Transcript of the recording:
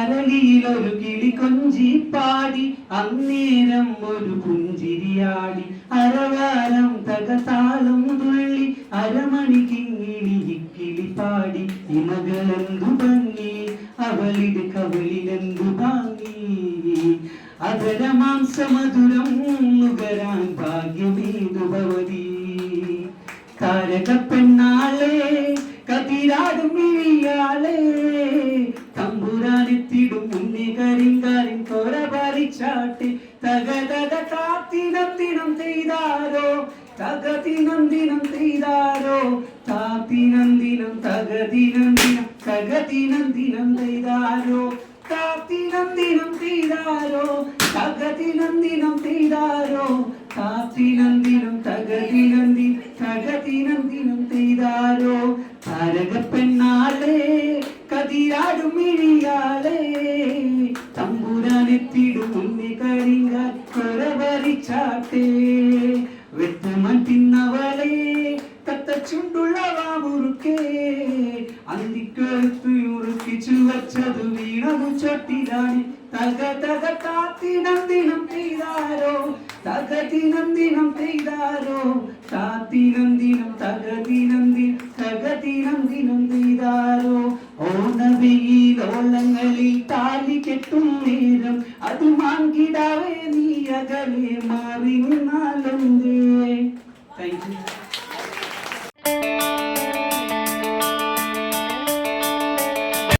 അരളിയിലൊരു കിളി കൊഞ്ചി പാടി അന്നേരം ഒരു പുഞ്ചിരിയാടി അരവാരം തകതാളം തുള്ളി അരമണി കിങ്ങിണി ഇക്കിളി പാടി ഇമകളെന്തു ഭംഗി അവളിത് കവിളിലെന്തു ഭാങ്ങി അതര മാംസമധുരം നുകരാൻ ഭാഗ്യമേതു ഭവതി താരക പെണ്ണാളെ കതിരാടും മിഴിയാളെ തമ്പുരാനെത്തിടും മുന്നേ കരിങ്കാരിൻ കൊര പറിച്ചാട്ടെ തകതക താത്തിനം ദിനം ചെയ്താരോ തകതിനം ദിനം ചെയ്താരോ താത്തിനം ദിനം തകതിനം ദിനം തകതിനം ദിനം ചെയ്താരോ താത്തിനം ദിനം ചെയ്താരോ തകതിനം ദിനം ചെയ്താരോ താത്തിനം ദിനം തകതിനം ദിനം തകതിനം ദിനം ചെയ്താരോ താരക പെണ്ണാളെ കതിരാടും മിഴിയാളെ തമ്പുരാനെത്തിടും മുന്നേ കരിങ്കാൽ കൊര പറിച്ചാട്ടെ വെത്തമൻ തിന്നവളെ തത്ത ചുണ്ടുള്ളവ മുറുക്കേ അന്തിക്കഴുത്തു ഉറുക്കിച്ചു വച്ചതു വീണതു ചൊട്ടിലാണ് തക തക താത്തിനം ദിനം ചെയ്താരോ തകതിനം ദിനം ചെയ്താരോ താത്തിനം ദിനം തകതിനം ദിനം തകതിനം ദിനം ചെയ്താരോ ഓണവെയിലോളങ്ങളിൽ താലി കെട്ടും നേരം അത് മാങ്കിടാവേ നീ അകലെ മാറി നിന്നാലെന്തേ. Thank you.